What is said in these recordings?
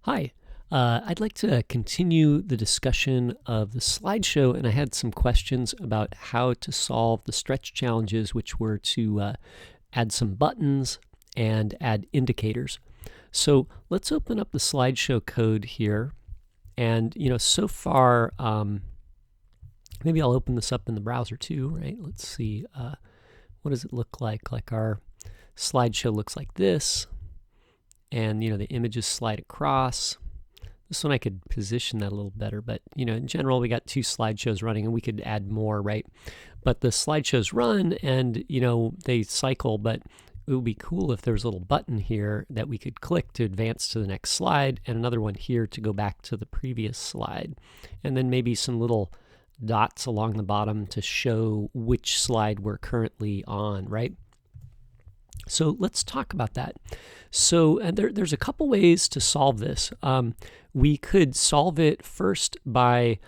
Hi, I'd like to continue the discussion of the slideshow, and I had some questions about how to solve the stretch challenges, which were to add some buttons and add indicators. So let's open up the slideshow code here, and so far, maybe I'll open this up in the browser too, right? Let's see, what does it look like? Like our slideshow looks like this. And the images slide across. This one I could position that a little better, but in general we got two slideshows running and we could add more, right? But the slideshows run and they cycle, but it would be cool if there was a little button here that we could click to advance to the next slide, and another one here to go back to the previous slide, and then maybe some little dots along the bottom to show which slide we're currently on, right? So let's talk about that. So there's a couple ways to solve this. We could solve it first by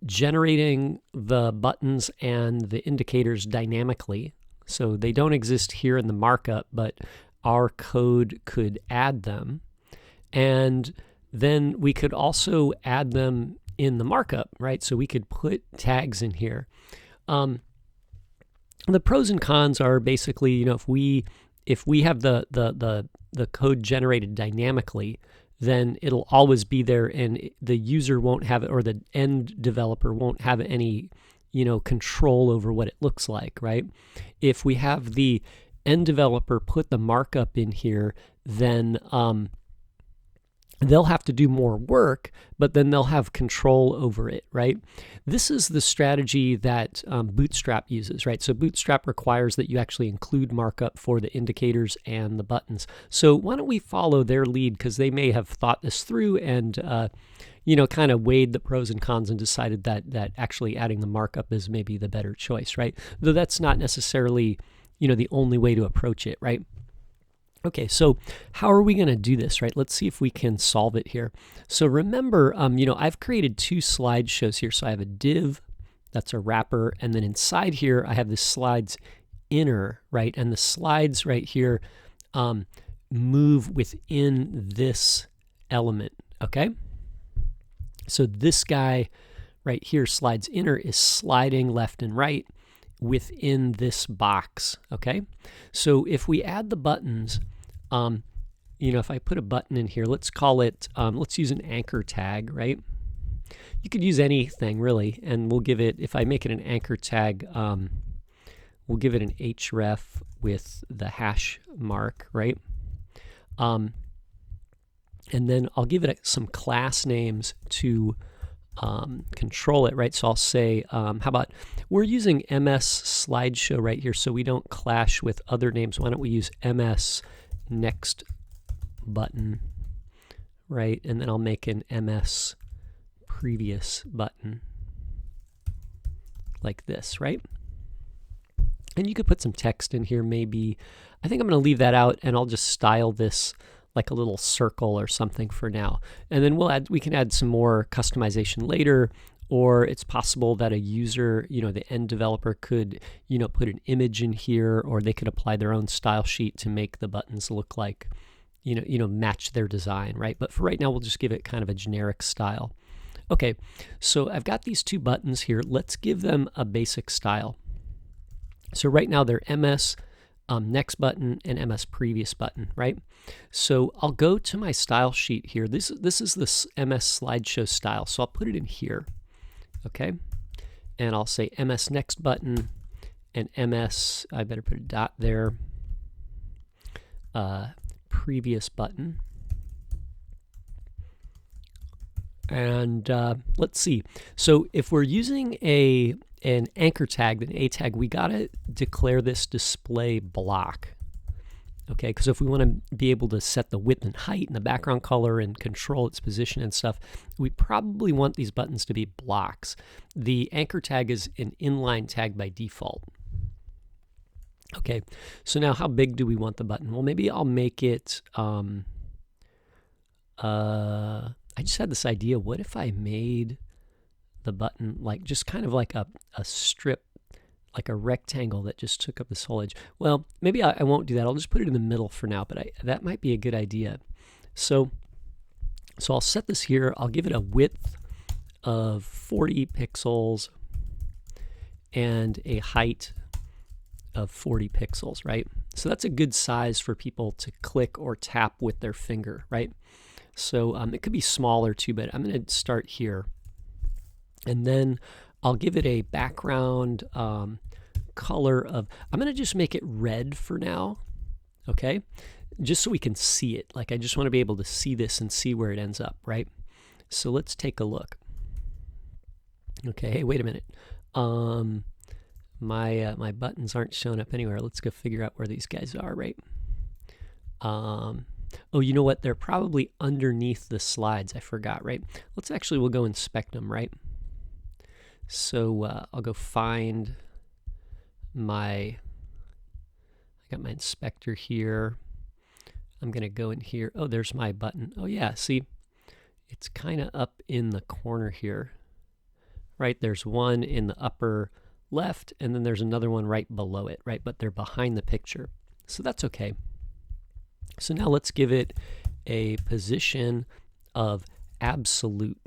generating the buttons and the indicators dynamically. So they don't exist here in the markup, but our code could add them. And then we could also add them in the markup, right? So we could put tags in here. The pros and cons are basically, if we have the code generated dynamically, then it'll always be there, and the user won't have it, or the end developer won't have any control over what it looks like, right? If we have the end developer put the markup in here, then they'll have to do more work, but then they'll have control over it, right? This is the strategy that Bootstrap uses, right? So Bootstrap requires that you actually include markup for the indicators and the buttons. So why don't we follow their lead, because they may have thought this through and kind of weighed the pros and cons and decided that actually adding the markup is maybe the better choice, right? Though that's not necessarily the only way to approach it, right? Okay, so how are we going to do this, right? Let's see if we can solve it here. So remember, I've created two slideshows here. So I have a div, that's a wrapper, and then inside here I have the slides inner, right? And the slides right here move within this element, okay? So this guy right here, slides inner, is sliding left and right within this box, okay? So if we add the buttons, if I put a button in here, let's call it, let's use an anchor tag, right? You could use anything really, and we'll give it, if I make it an anchor tag, we'll give it an href with the hash mark, right? And then I'll give it some class names to control it, right? So I'll say, how about, we're using MS slideshow right here so we don't clash with other names. Why don't we use MS next button, right? And then I'll make an MS previous button like this, right? And you could put some text in here maybe. I think I'm going to leave that out, and I'll just style this like a little circle or something for now. And then we can add some more customization later, or it's possible that a user, the end developer could, put an image in here, or they could apply their own style sheet to make the buttons look like, match their design, right? But for right now, we'll just give it kind of a generic style. Okay, so I've got these two buttons here. Let's give them a basic style. So right now they're MS next button and MS previous button, right? So I'll go to my style sheet here. This is the MS slideshow style, so I'll put it in here, okay? And I'll say MS next button and MS, I better put a dot there, previous button. And let's see. So if we're using an anchor tag, an a tag, we gotta declare this display block, okay? Because if we want to be able to set the width and height and the background color and control its position and stuff, we probably want these buttons to be blocks. The anchor tag is an inline tag by default. Okay, so now how big do we want the button? Well, maybe I'll make it, I just had this idea, what if I made the button like just kind of like a strip, like a rectangle that just took up this whole edge? Well, maybe I won't do that. I'll just put it in the middle for now, but that might be a good idea. So So I'll set this here. I'll give it a width of 40 pixels and a height of 40 pixels, right? So that's a good size for people to click or tap with their finger, right? So it could be smaller too, but I'm going to start here. And then I'll give it a background color of, I'm going to just make it red for now, okay? Just so we can see it. Like, I just want to be able to see this and see where it ends up, right? So let's take a look. Okay, hey, wait a minute. My buttons aren't showing up anywhere. Let's go figure out where these guys are, right? Oh, you know what? They're probably underneath the slides. I forgot, right? We'll go inspect them, right? So I'll go find I got my inspector here. I'm going to go in here. Oh, there's my button. Oh, yeah, see? It's kind of up in the corner here, right? There's one in the upper left, and then there's another one right below it, right? But they're behind the picture. So that's okay. So now let's give it a position of absolute.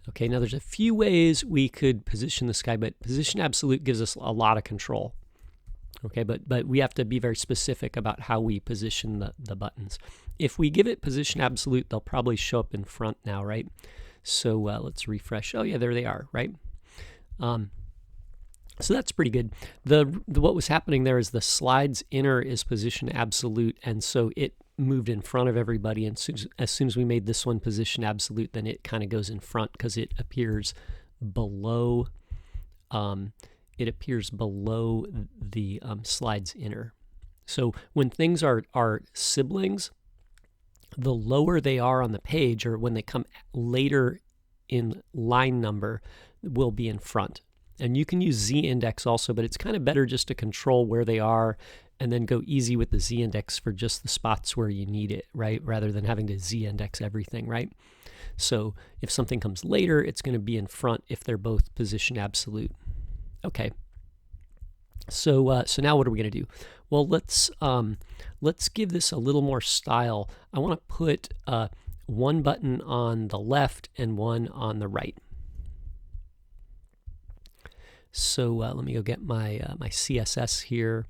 Okay, now there's a few ways we could position this guy, but position absolute gives us a lot of control. Okay, but we have to be very specific about how we position the buttons. If we give it position absolute, they'll probably show up in front now, right? So let's refresh. Oh yeah, there they are, right? So that's pretty good. What was happening there is the slides inner is position absolute, and so it moved in front of everybody, and as soon as we made this one position absolute, then it kind of goes in front because it appears below the slides inner. So when things are siblings, the lower they are on the page, or when they come later in line number, will be in front. And you can use z-index also, but it's kind of better just to control where they are and then go easy with the z-index for just the spots where you need it, right? Rather than having to z-index everything, right? So if something comes later, it's going to be in front if they're both position absolute. Okay. So now what are we going to do? Well, let's give this a little more style. I want to put one button on the left and one on the right. So let me go get my my CSS here,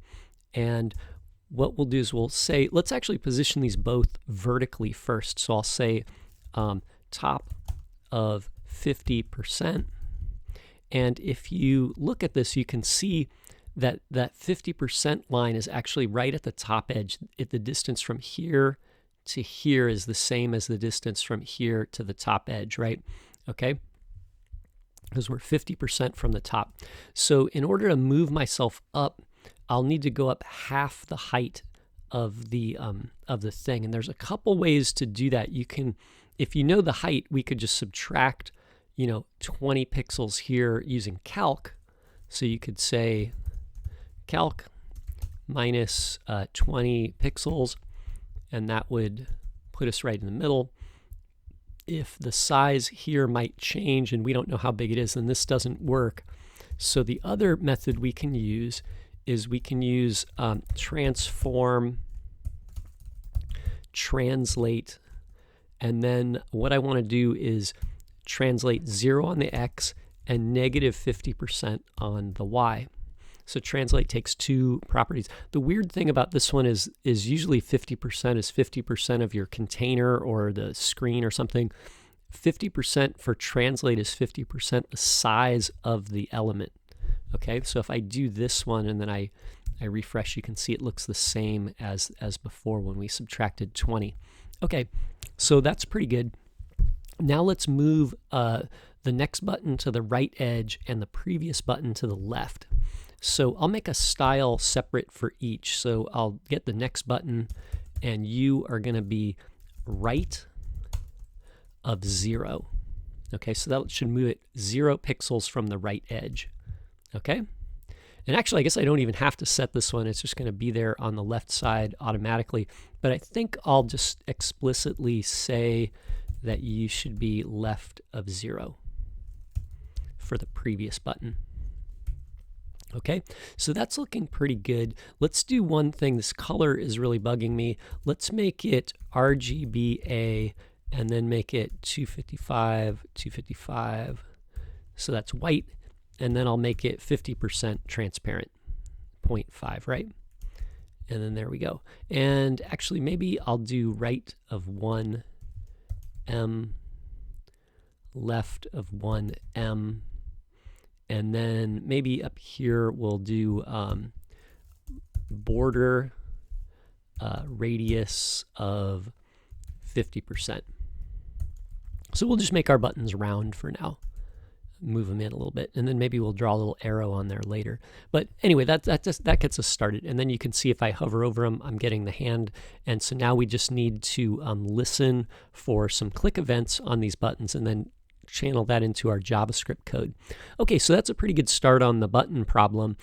and what we'll do is we'll say, let's actually position these both vertically first. So I'll say top of 50%, and if you look at this, you can see that that 50% line is actually right at the top edge. The distance from here to here is the same as the distance from here to the top edge, right? Okay. Because we're 50% from the top. So in order to move myself up, I'll need to go up half the height of the thing. And there's a couple ways to do that. You can, if you know the height, we could just subtract, 20 pixels here using calc. So you could say calc minus 20 pixels, and that would put us right in the middle. If the size here might change and we don't know how big it is, then this doesn't work. So the other method we can use is we can use transform, translate, and then what I want to do is translate 0 on the x and negative 50% on the y. So translate takes two properties. The weird thing about this one is usually 50% is 50% of your container or the screen or something. 50% for translate is 50% the size of the element. Okay, so if I do this one and then I refresh, you can see it looks the same as before when we subtracted 20. Okay, so that's pretty good. Now let's move the next button to the right edge and the previous button to the left. So I'll make a style separate for each. So I'll get the next button, and you are going to be right of 0. Okay, so that should move it 0 pixels from the right edge. Okay, and actually I guess I don't even have to set this one. It's just going to be there on the left side automatically. But I think I'll just explicitly say that you should be left of 0 for the previous button. Okay, so that's looking pretty good. Let's do one thing. This color is really bugging me. Let's make it RGBA and then make it 255, 255. So that's white, and then I'll make it 50% transparent, 0.5, right? And then there we go. And actually, maybe I'll do right of 1 M, left of 1 M, and then maybe up here we'll do border radius of 50%. So we'll just make our buttons round for now. Move them in a little bit, and then maybe we'll draw a little arrow on there later. But anyway, that gets us started. And then you can see if I hover over them, I'm getting the hand. And so now we just need to listen for some click events on these buttons, and then channel that into our JavaScript code. Okay, so that's a pretty good start on the button problem.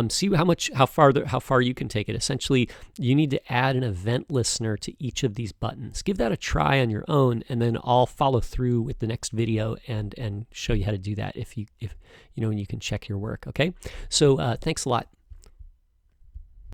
See how far you can take it. Essentially, you need to add an event listener to each of these buttons. Give that a try on your own, and then I'll follow through with the next video and show you how to do that if you know, and you can check your work. Okay, so thanks a lot.